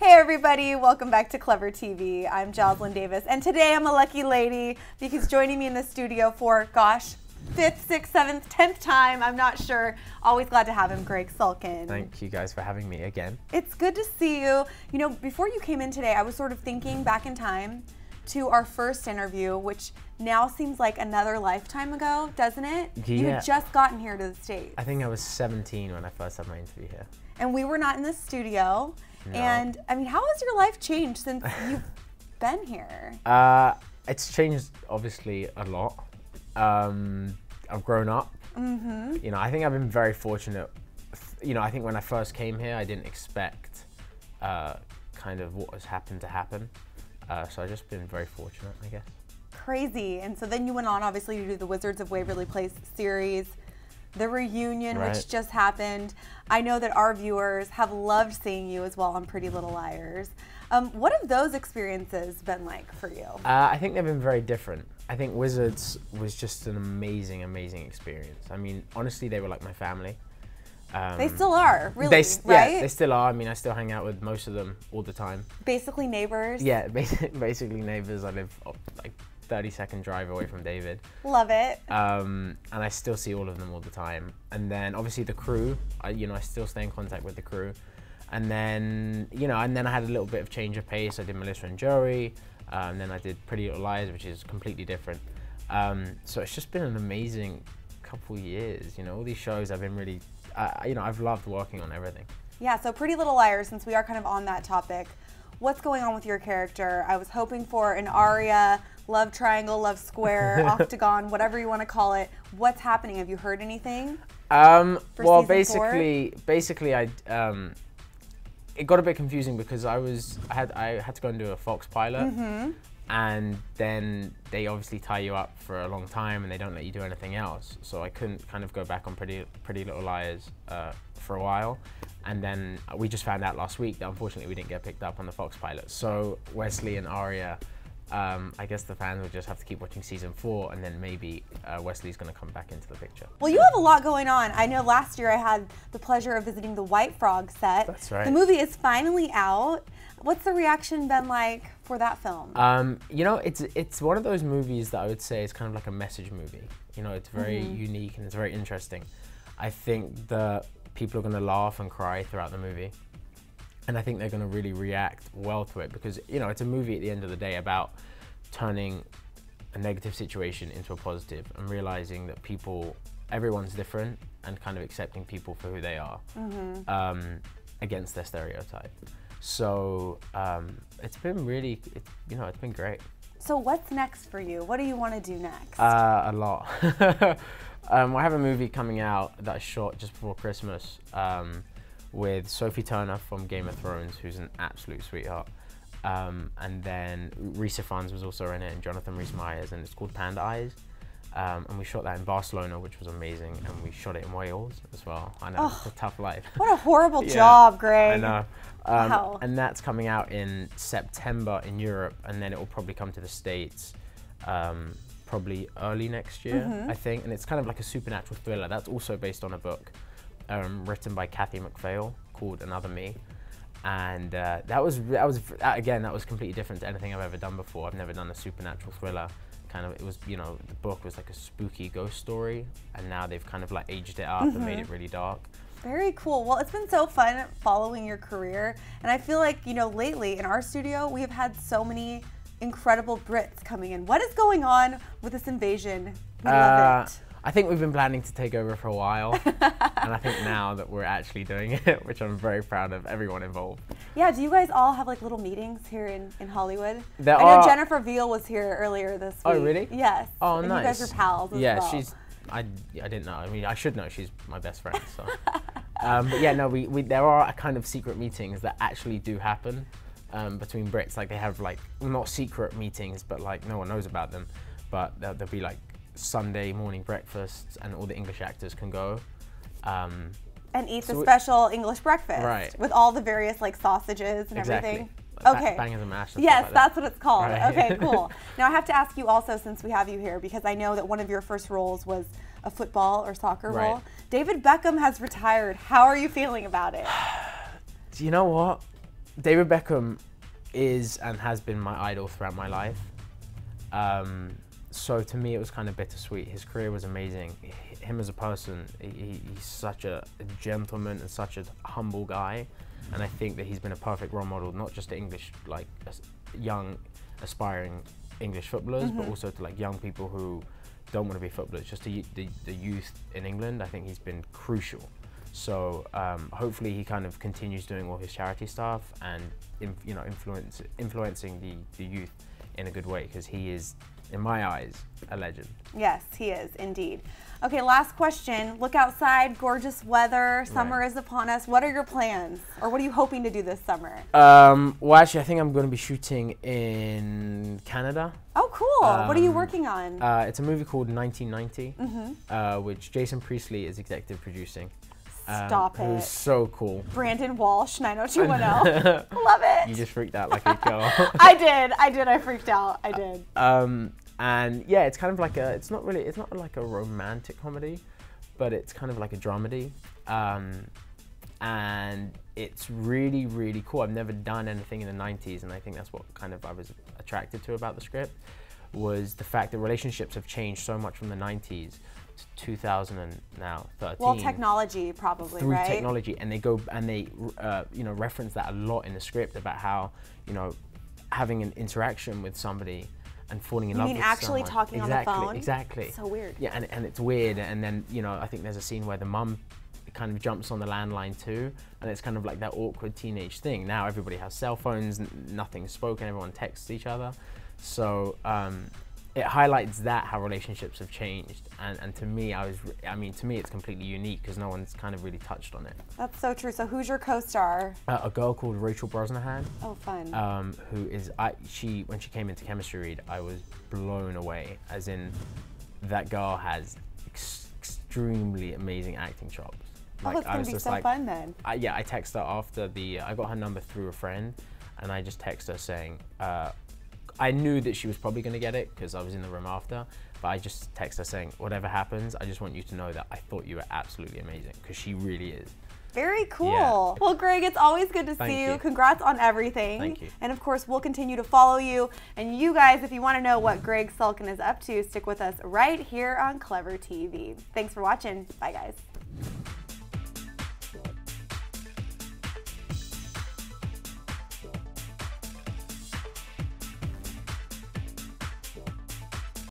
Hey everybody, welcome back to Clevver TV. I'm Joslyn Davis, and today I'm a lucky lady because joining me in the studio for, gosh, 5th, 6th, 7th, 10th time, I'm not sure. Always glad to have him, Gregg Sulkin. Thank you guys for having me again. It's good to see you. You know, before you came in today, I was sort of thinking back in time to our first interview, which now seems like another lifetime ago, doesn't it? Yeah. You had just gotten here to the States. I think I was 17 when I first had my interview here. And we were not in the studio. No. And I mean, how has your life changed since you've been here? It's changed obviously a lot. I've grown up. Mm-hmm. You know, I think I've been very fortunate. You know, I think when I first came here, I didn't expect kind of what has happened to happen. So I've just been very fortunate, I guess. Crazy. And so then you went on, obviously, to do the Wizards of Waverly Place series, the reunion, Right. which just happened. I know that our viewers have loved seeing you as well on Pretty Little Liars. What have those experiences been like for you? I think they've been very different. I think Wizards was just an amazing, amazing experience. I mean, honestly, they were like my family. They still are, really, right? Yeah, they still are. I mean, I still hang out with most of them all the time. Basically neighbors. Yeah, basically neighbors. I live like 30-second drive away from David. Love it. And I still see all of them all the time. And then obviously the crew, I still stay in contact with the crew. And then, I had a little bit of change of pace. I did Melissa and Joey, and then I did Pretty Little Liars, which is completely different. So it's just been an amazing couple years. You know, all these shows I've been really, I've loved working on everything. Yeah, so Pretty Little Liars, since we are kind of on that topic, what's going on with your character? I was hoping for an aria, love triangle, love square, octagon, whatever you want to call it. What's happening? Have you heard anything? Well, season basically, it got a bit confusing because I had to go and do a Fox pilot, and then they obviously tie you up for a long time and they don't let you do anything else. So I couldn't kind of go back on Pretty Little Liars for a while, and then we just found out last week that unfortunately we didn't get picked up on the Fox pilot. So Wesley and Aria, I guess the fans will just have to keep watching season 4, and then maybe Wesley's going to come back into the picture. Well, you have a lot going on. I know last year I had the pleasure of visiting the White Frog set. That's right. The movie is finally out. What's the reaction been like for that film? It's one of those movies that I would say is kind of like a message movie. You know, it's very unique and it's very interesting. I think that people are going to laugh and cry throughout the movie. And I think they're going to really react well to it because, it's a movie at the end of the day about turning a negative situation into a positive and realizing that everyone's different and kind of accepting people for who they are against their stereotype. So it's been really, it's been great. So what's next for you? What do you want to do next? A lot. I have a movie coming out that I shot just before Christmas. With Sophie Turner from Game of Thrones, who's an absolute sweetheart. And then Risa Funds was also in it, and Jonathan Rhys-Meyers, and it's called Panda Eyes. And we shot that in Barcelona, which was amazing, and we shot it in Wales as well. I know, it's a tough life. What a horrible job, Greg. I know. Wow. And that's coming out in September in Europe, and then it will probably come to the States probably early next year, I think. And it's kind of like a supernatural thriller. That's also based on a book written by Kathy McPhail called Another Me, and that was completely different to anything I've ever done before. I've never done a supernatural thriller. It was, the book was like a spooky ghost story, and now they've kind of like aged it up and made it really dark. Very cool. Well, it's been so fun following your career, and I feel like, lately in our studio, we have had so many incredible Brits coming in. What is going on with this invasion? We love it. I think we've been planning to take over for a while, and I think now that we're actually doing it, which I'm very proud of everyone involved. Yeah, do you guys all have like little meetings here in Hollywood? I know Jennifer Veal was here earlier this week. Oh, really? Yes. Oh, and nice. You guys are pals as well. I didn't know. I mean, I should know. She's my best friend. So, but yeah, no, there are kind of secret meetings that actually do happen between Brits. Like they have like not secret meetings, but like no one knows about them. But there'll be like Sunday morning breakfasts, and all the English actors can go. And eat the special English breakfast. Right. With all the various like sausages and everything. Okay. Bangers and mash. Yes, like that's what it's called. Right. Okay, cool. Now I have to ask you also, since we have you here, because I know that one of your first roles was a football or soccer role. David Beckham has retired. How are you feeling about it? Do you know what? David Beckham is and has been my idol throughout my life. So to me, it was kind of bittersweet. His career was amazing. Him as a person, he's such a gentleman and such a humble guy. And I think that he's been a perfect role model, not just to English, like young, aspiring English footballers, but also to like young people who don't want to be footballers, just the youth in England. I think he's been crucial. So hopefully he kind of continues doing all his charity stuff and influencing the youth in a good way, because he is, in my eyes, a legend. Yes, he is indeed. Okay, last question. Look outside, gorgeous weather, summer is upon us. What are your plans, or what are you hoping to do this summer? Well, actually, I think I'm going to be shooting in Canada. Oh, cool. What are you working on? It's a movie called 1990, which Jason Priestley is executive producing. Stop it. Who's so cool. Brandon Walsh, 90210. Love it. You just freaked out like a girl. I did. I freaked out. I did. And yeah, it's kind of like it's not like a romantic comedy, but it's kind of like a dramedy. And it's really, really cool. I've never done anything in the 90s, and I think that's what kind of I was attracted to about the script, was the fact that relationships have changed so much from the 90s. 2013. Well, technology probably, through right? technology, and they reference that a lot in the script about how having an interaction with somebody and falling in love with someone. You mean actually talking on the phone? Exactly. So weird. Yeah, and it's weird, and then I think there's a scene where the mum kind of jumps on the landline too, and it's kind of like that awkward teenage thing. Now everybody has cell phones, nothing's spoken, everyone texts each other, so. It highlights that, how relationships have changed, and to me, to me it's completely unique because no one's kind of really touched on it. That's so true. So who's your co-star? A girl called Rachel Brosnahan. Oh, fun. Who is when she came into chemistry read, I was blown away. As in, that girl has extremely amazing acting chops. Like, oh, it's gonna be so fun then. I texted her after I got her number through a friend, and I just texted her saying. I knew that she was probably going to get it because I was in the room after, but I just texted her saying, whatever happens, I just want you to know that I thought you were absolutely amazing, because she really is. Very cool. Yeah. Well, Greg, it's always good to see you. Congrats on everything. Thank you. And of course, we'll continue to follow you. And you guys, if you want to know what Gregg Sulkin is up to, stick with us right here on Clevver TV. Thanks for watching. Bye, guys.